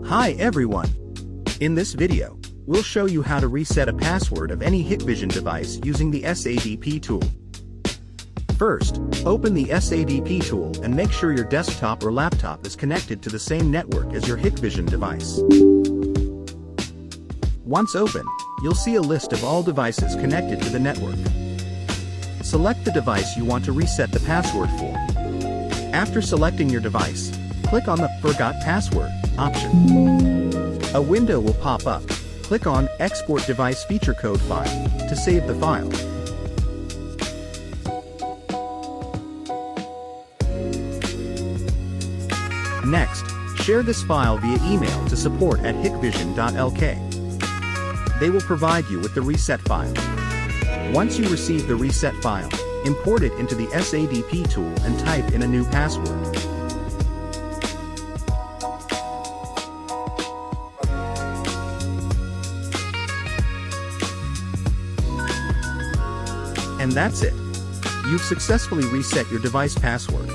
Hi everyone! In this video, we'll show you how to reset a password of any Hikvision device using the SADP tool. First, open the SADP tool and make sure your desktop or laptop is connected to the same network as your Hikvision device. Once open, you'll see a list of all devices connected to the network. Select the device you want to reset the password for. After selecting your device, click on the Forgot Password option. A window will pop up. Click on Export Device Feature Code File to save the file. Next, share this file via email to support@hikvision.lk. They will provide you with the reset file. Once you receive the reset file, import it into the SADP tool and type in a new password. And that's it. You've successfully reset your device password.